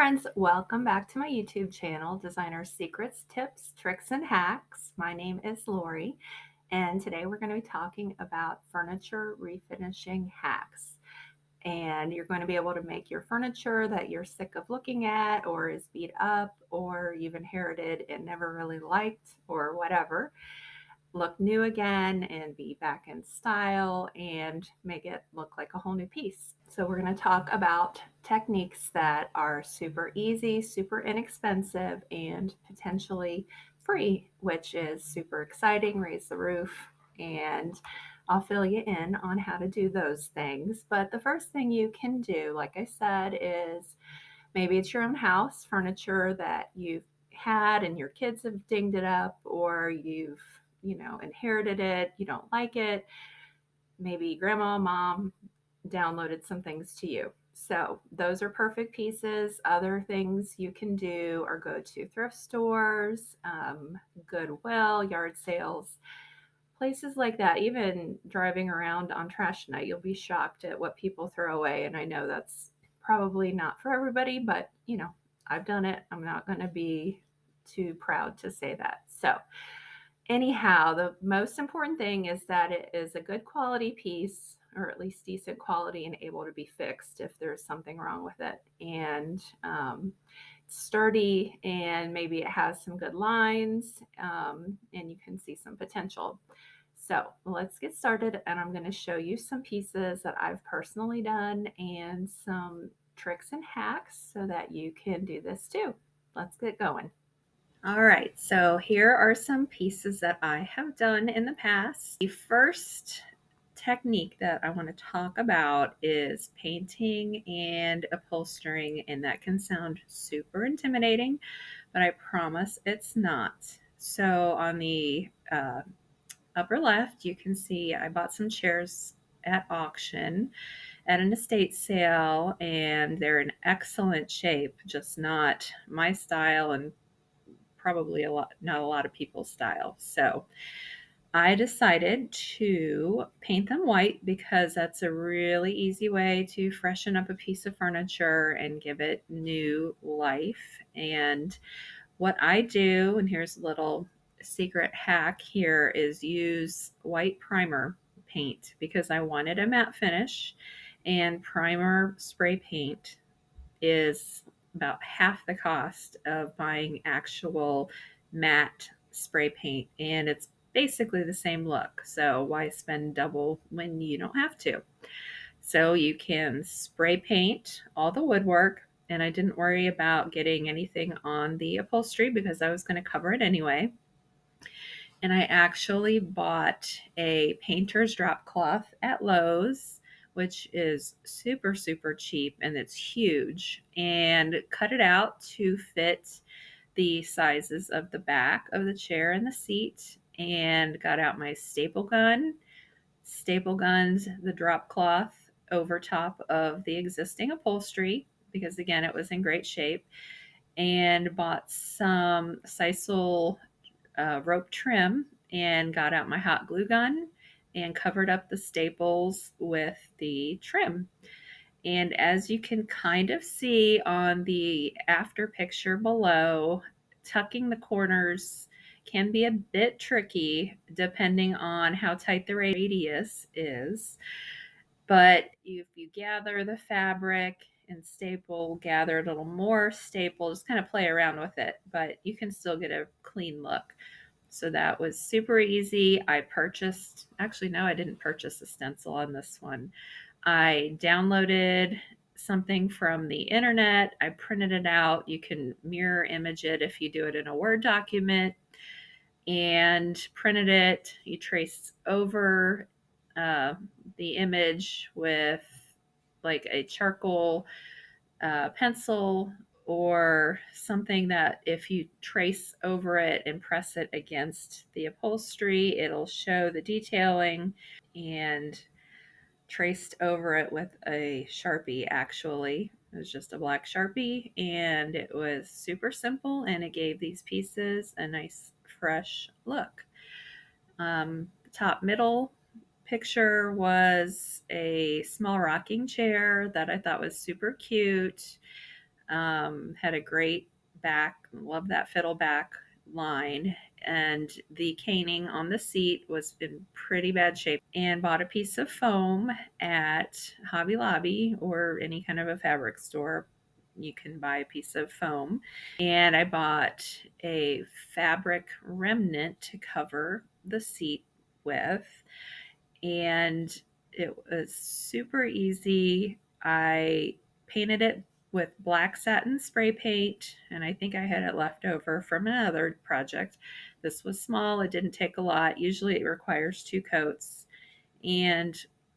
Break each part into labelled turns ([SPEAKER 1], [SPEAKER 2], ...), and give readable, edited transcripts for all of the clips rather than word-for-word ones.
[SPEAKER 1] friends, welcome back to my YouTube channel, Designer Secrets, Tips, Tricks, and Hacks. My name is Lori, and today we're going to be talking about furniture refinishing hacks. And you're going to be able to make your furniture that you're sick of looking at or is beat up or you've inherited and never really liked or whatever look new again and be back in style and make it look like a whole new piece. So, we're going to talk about techniques that are super easy, super inexpensive, and potentially free, which is super exciting. Raise the roof, and I'll fill you in on how to do those things. But the first thing you can do, like I said, is maybe it's your own house furniture that you've had and your kids have dinged it up, or you've inherited it, you don't like it. Maybe grandma, mom downloaded some things to you. So those are perfect pieces. Other things you can do are go to thrift stores, Goodwill, yard sales, places like that. Even driving around on trash night, you'll be shocked at what people throw away. And I know that's probably not for everybody, but I've done it. I'm not going to be too proud to say that. So, anyhow, the most important thing is that it is a good quality piece, or at least decent quality, and able to be fixed if there's something wrong with it. And sturdy, and maybe it has some good lines, and you can see some potential. So let's get started, and I'm going to show you some pieces that I've personally done and some tricks and hacks so that you can do this too. Let's get going. All right, so here are some pieces that I have done in the past. The first technique that I want to talk about is painting and upholstering, and that can sound super intimidating, but I promise it's not. So on the upper left, you can see I bought some chairs at auction at an estate sale, and they're in excellent shape, just not my style and probably not a lot of people's style. So I decided to paint them white because that's a really easy way to freshen up a piece of furniture and give it new life. And what I do, and here's a little secret hack here, is use white primer paint because I wanted a matte finish, and primer spray paint is about half the cost of buying actual matte spray paint, and it's basically the same look. So why spend double when you don't have to? So you can spray paint all the woodwork, and I didn't worry about getting anything on the upholstery because I was going to cover it anyway. And I actually bought a painter's drop cloth at Lowe's, which is super, super cheap, and it's huge, and cut it out to fit the sizes of the back of the chair and the seat, and got out my staple guns the drop cloth over top of the existing upholstery because, again, it was in great shape, and bought some sisal rope trim and got out my hot glue gun and covered up the staples with the trim. And as you can kind of see on the after picture below, tucking the corners can be a bit tricky depending on how tight the radius is. But if you gather the fabric and gather a little more staple, just kind of play around with it, but you can still get a clean look. So that was super easy. Actually, no, I didn't purchase a stencil on this one. I downloaded something from the internet. I printed it out. You can mirror image it if you do it in a Word document, and printed it. You trace over the image with like a charcoal pencil or something that if you trace over it and press it against the upholstery, it'll show the detailing, and traced over it with a Sharpie, actually. It was just a black Sharpie, and it was super simple, and it gave these pieces a nice, fresh look. The top middle picture was a small rocking chair that I thought was super cute. Had a great back, love that fiddle back line, and the caning on the seat was in pretty bad shape. And bought a piece of foam at Hobby Lobby or any kind of a fabric store. You can buy a piece of foam. And I bought a fabric remnant to cover the seat with. And it was super easy. I painted it with black satin spray paint, and I think I had it left over from another project. This was small, it didn't take a lot. Usually it requires 2 coats. And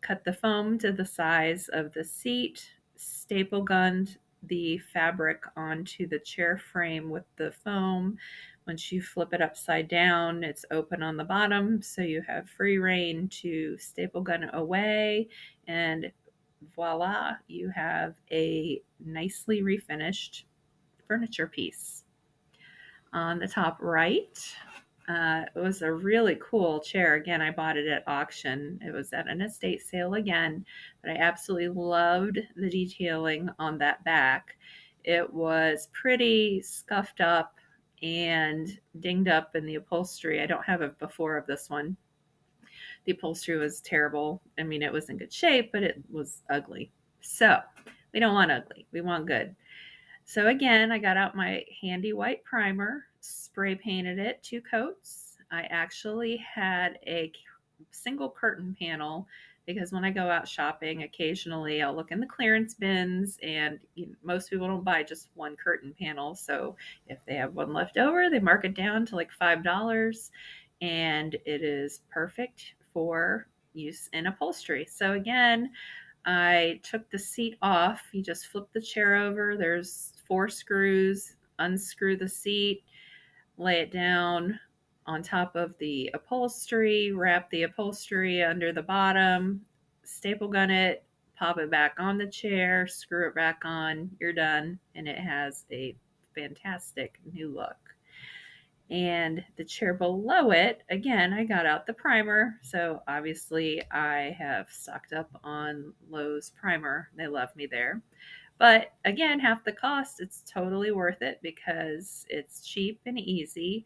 [SPEAKER 1] cut the foam to the size of the seat, staple gunned the fabric onto the chair frame with the foam. Once you flip it upside down, it's open on the bottom, so you have free reign to staple gun away, and voila, you have a nicely refinished furniture piece. On the top right, it was a really cool chair. Again, I bought it at auction. It was at an estate sale again, but I absolutely loved the detailing on that back. It was pretty scuffed up and dinged up in the upholstery. I don't have a before of this one. The upholstery was terrible. I mean, it was in good shape, but it was ugly. So we don't want ugly. We want good. So again, I got out my handy white primer, spray painted it 2 coats. I actually had a single curtain panel because when I go out shopping, occasionally I'll look in the clearance bins, and most people don't buy just one curtain panel. So if they have one left over, they mark it down to like $5, and it is perfect for use in upholstery. So again, I took the seat off. You just flip the chair over. There's 4 screws. Unscrew the seat, lay it down on top of the upholstery, wrap the upholstery under the bottom, staple gun it, pop it back on the chair, screw it back on. You're done. And it has a fantastic new look. And the chair below it, again, I got out the primer. So obviously I have stocked up on Lowe's primer. They love me there. But again, half the cost, it's totally worth it because it's cheap and easy.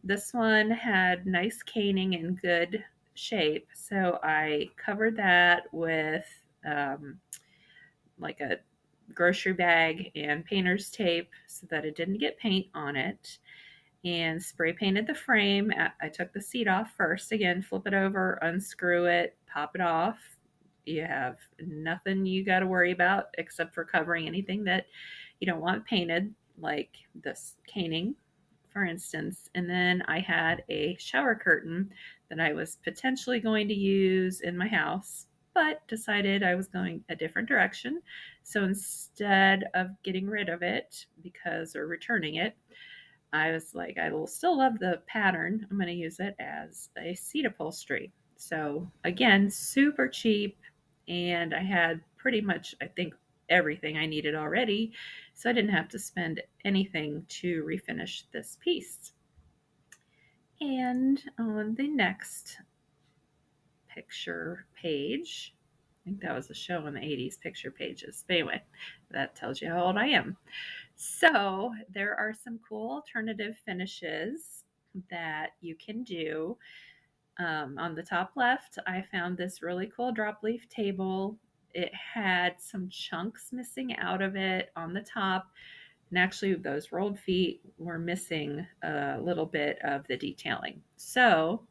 [SPEAKER 1] This one had nice caning and good shape. So I covered that with like a grocery bag and painter's tape so that it didn't get paint on it, and spray painted the frame. I took the seat off first. Again, flip it over, unscrew it, pop it off. You have nothing you got to worry about except for covering anything that you don't want painted, like this caning, for instance. And then I had a shower curtain that I was potentially going to use in my house, but decided I was going a different direction. So instead of getting rid of it or returning it, I was like, I will still love the pattern. I'm going to use it as a seat upholstery. So again, super cheap. And I had pretty much, I think, everything I needed already. So I didn't have to spend anything to refinish this piece. And on the next picture page, I think that was a show in the 80s, picture pages. But anyway, that tells you how old I am. So there are some cool alternative finishes that you can do. On the top left, I found this really cool drop leaf table. It had some chunks missing out of it on the top. And actually, those rolled feet were missing a little bit of the detailing. So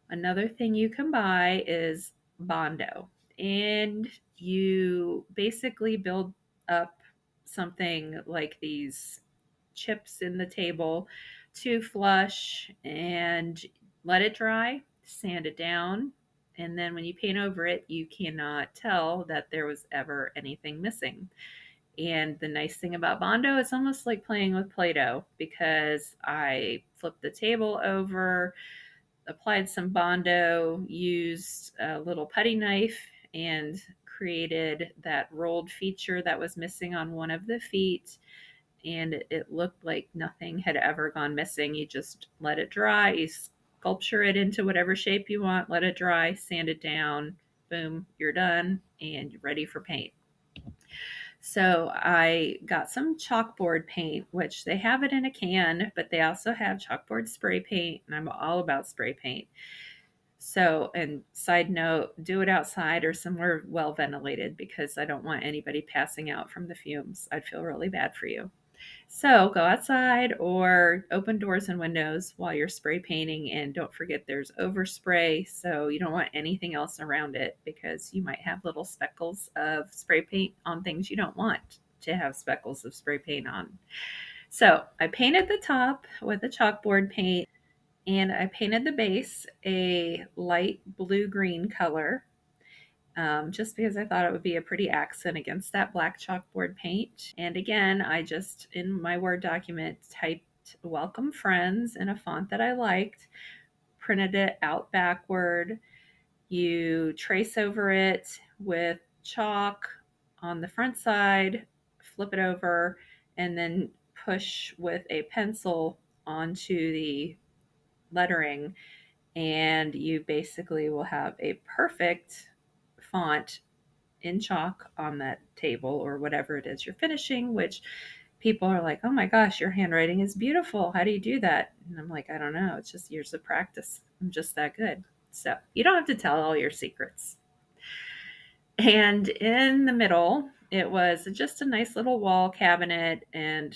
[SPEAKER 1] another thing you can buy is Bondo. And you basically build up something like these chips in the table to flush and let it dry, sand it down. And then when you paint over it, you cannot tell that there was ever anything missing. And the nice thing about Bondo, it's almost like playing with Play-Doh because I flipped the table over, applied some Bondo, used a little putty knife, and created that rolled feature that was missing on one of the feet. And it looked like nothing had ever gone missing. You just let it dry, you sculpture it into whatever shape you want, let it dry, sand it down, boom, you're done, and you're ready for paint. So I got some chalkboard paint, which they have it in a can, but they also have chalkboard spray paint, and I'm all about spray paint. So, and side note, do it outside or somewhere well ventilated because I don't want anybody passing out from the fumes. I'd feel really bad for you. So go outside or open doors and windows while you're spray painting. And don't forget there's overspray. So you don't want anything else around it because you might have little speckles of spray paint on things you don't want to have speckles of spray paint on. So I painted the top with a chalkboard paint and I painted the base a light blue green color, just because I thought it would be a pretty accent against that black chalkboard paint. And again, I just, in my Word document, typed welcome friends in a font that I liked, printed it out backward. You trace over it with chalk on the front side, flip it over, and then push with a pencil onto the lettering, and you basically will have a perfect font in chalk on that table or whatever it is you're finishing, which people are like, oh my gosh, your handwriting is beautiful. How do you do that? And I'm like, I don't know. It's just years of practice. I'm just that good. So you don't have to tell all your secrets. And in the middle, it was just a nice little wall cabinet and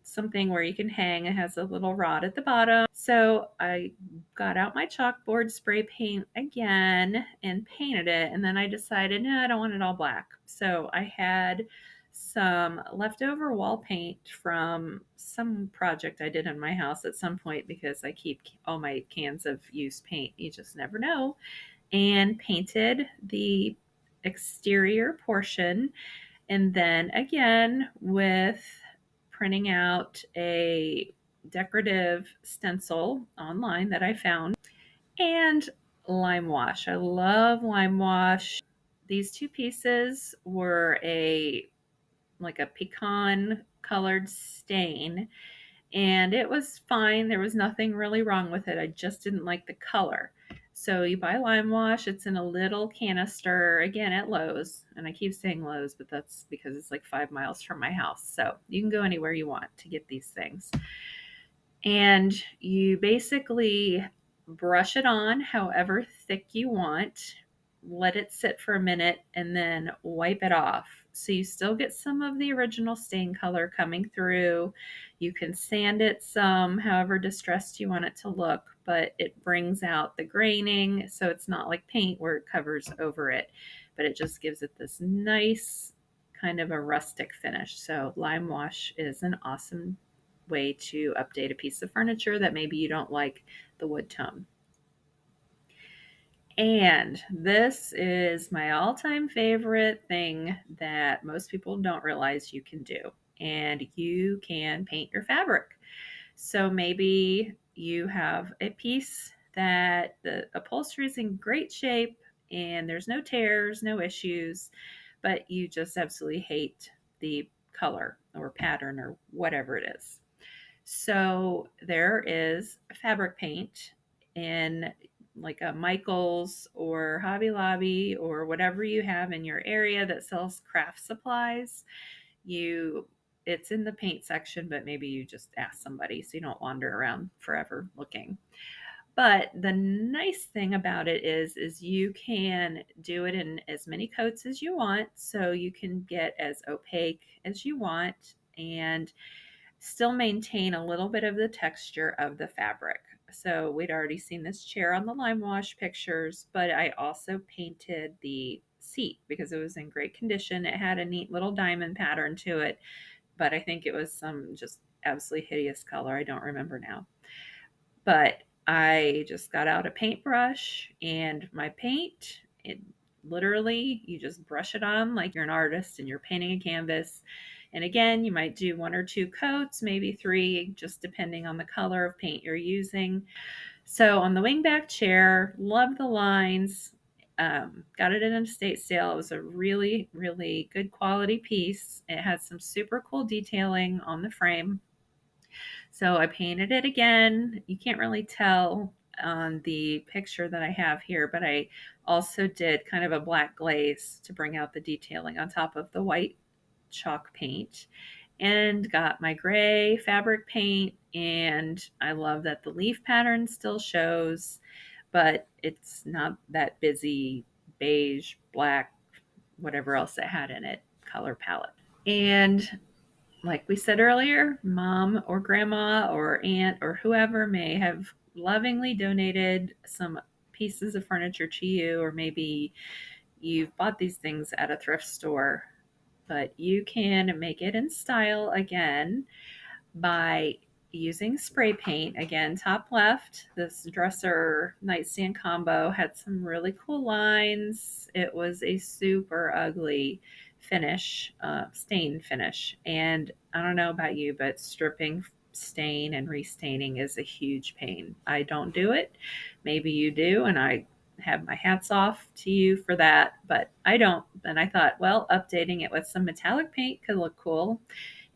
[SPEAKER 1] something where you can hang. It has a little rod at the bottom. So I got out my chalkboard spray paint again and painted it. And then I decided, no, I don't want it all black. So I had some leftover wall paint from some project I did in my house at some point because I keep all my cans of used paint. You just never know. And painted the exterior portion, and then again with printing out a decorative stencil online that I found, and lime wash. I love lime wash. These two pieces were a like a pecan colored stain, and it was fine. There was nothing really wrong with it. I just didn't like the color. So you buy lime wash. It's in a little canister, again at Lowe's. And I keep saying Lowe's, but that's because it's like 5 miles from my house. So you can go anywhere you want to get these things. And you basically brush it on however thick you want, let it sit for a minute, and then wipe it off. So you still get some of the original stain color coming through. You can sand it some, however distressed you want it to look, but it brings out the graining. So it's not like paint where it covers over it, but it just gives it this nice kind of a rustic finish. So lime wash is an awesome way to update a piece of furniture that maybe you don't like the wood tone. And this is my all time favorite thing that most people don't realize you can do. And you can paint your fabric. So maybe you have a piece that the upholstery is in great shape and there's no tears, no issues, but you just absolutely hate the color or pattern or whatever it is. So there is fabric paint in like a Michael's or Hobby Lobby or whatever you have in your area that sells craft supplies. You it's in the paint section, but maybe you just ask somebody so you don't wander around forever looking. But the nice thing about it is you can do it in as many coats as you want, so you can get as opaque as you want and still maintain a little bit of the texture of the fabric. So we'd already seen this chair on the lime wash pictures, but I also painted the seat because it was in great condition. It had a neat little diamond pattern to it, but I think it was some just absolutely hideous color. I don't remember now. But I just got out a paintbrush and my paint. It literally, you just brush it on like you're an artist and you're painting a canvas. And again, you might do 1 or 2 coats, maybe 3, just depending on the color of paint you're using. So on the wingback chair, love the lines. Got it in an estate sale. It was a really, really good quality piece. It had some super cool detailing on the frame. So I painted it again. You can't really tell on the picture that I have here, but I also did kind of a black glaze to bring out the detailing on top of the white chalk paint and got my gray fabric paint. And I love that the leaf pattern still shows, but it's not that busy beige, black, whatever else it had in it color palette. And like we said earlier, mom or grandma or aunt or whoever may have lovingly donated some pieces of furniture to you, or maybe you've bought these things at a thrift store, but you can make it in style again by using spray paint. Again, top left, this dresser nightstand combo had some really cool lines. It was a super ugly finish, stain finish. And I don't know about you, but stripping stain and restaining is a huge pain. I don't do it. Maybe you do, and I have my hats off to you for that, but I don't. And I thought, well, updating it with some metallic paint could look cool.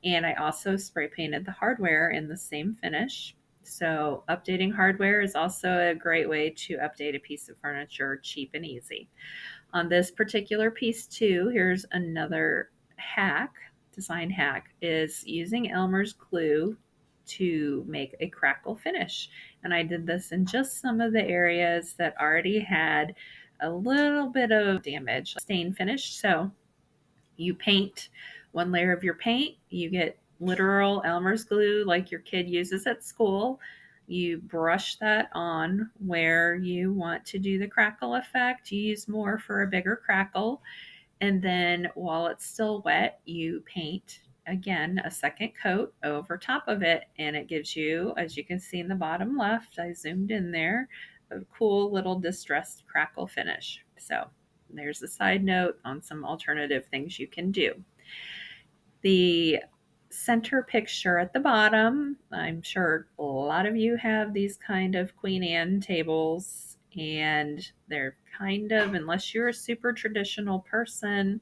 [SPEAKER 1] And I also spray painted the hardware in the same finish. So updating hardware is also a great way to update a piece of furniture cheap and easy. On this particular piece too, here's another hack, design hack, is using Elmer's glue to make a crackle finish. And I did this in just some of the areas that already had a little bit of damage, stain finish. So you paint one layer of your paint, you get literal Elmer's glue like your kid uses at school. You brush that on where you want to do the crackle effect. You use more for a bigger crackle. And then while it's still wet, you paint again a second coat over top of it. And it gives you, as you can see in the bottom left, I zoomed in there, a cool little distressed crackle finish. So there's a side note on some alternative things you can do. The center picture at the bottom, I'm sure a lot of you have these kind of Queen Anne tables, and they're kind of, unless you're a super traditional person,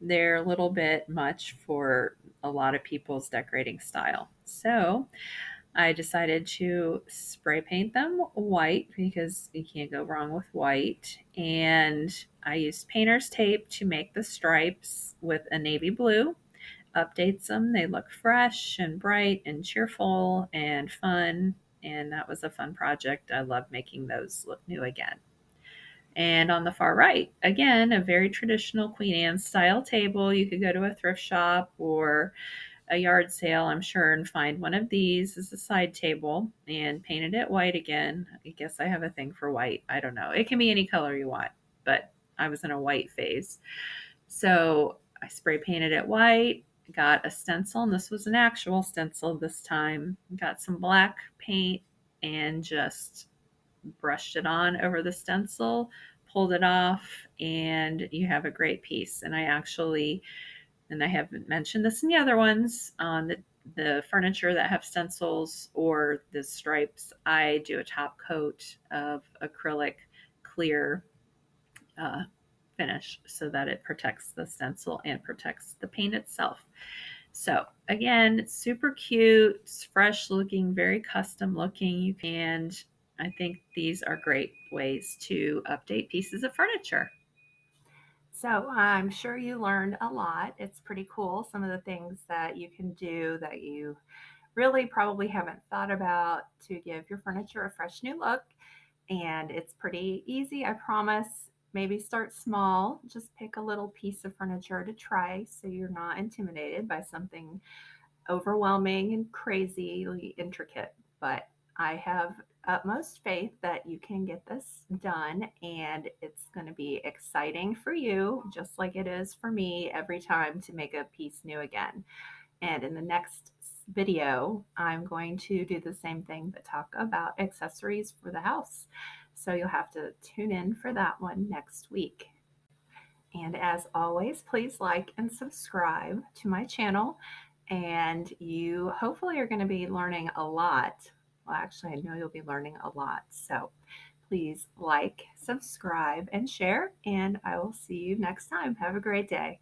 [SPEAKER 1] they're a little bit much for a lot of people's decorating style. So I decided to spray paint them white because you can't go wrong with white. And I used painter's tape to make the stripes with a navy blue. Updates them. They look fresh and bright and cheerful and fun. And that was a fun project. I love making those look new again. And on the far right, again, a very traditional Queen Anne style table. You could go to a thrift shop or a yard sale, I'm sure, and find one of these as a side table and painted it white again. I guess I have a thing for white. I don't know. It can be any color you want, but I was in a white phase. So I spray painted it white, got a stencil, and this was an actual stencil this time. Got some black paint and just brushed it on over the stencil, pulled it off, and you have a great piece. And I actually, and I haven't mentioned this in the other ones, on the furniture that have stencils or the stripes, I do a top coat of acrylic clear finish so that it protects the stencil and protects the paint itself. So again, it's super cute, it's fresh looking, very custom looking, and I think these are great ways to update pieces of furniture. So I'm sure you learned a lot. It's pretty cool, some of the things that you can do that you really probably haven't thought about to give your furniture a fresh new look. And it's pretty easy, I promise. Maybe start small, just pick a little piece of furniture to try so you're not intimidated by something overwhelming and crazily intricate. But I have utmost faith that you can get this done, and it's going to be exciting for you, just like it is for me every time to make a piece new again. And in the next video, I'm going to do the same thing but talk about accessories for the house. So you'll have to tune in for that one next week. And as always, please like and subscribe to my channel. And you hopefully are going to be learning a lot. Well, actually, I know you'll be learning a lot. So please like, subscribe, and share. And I will see you next time. Have a great day.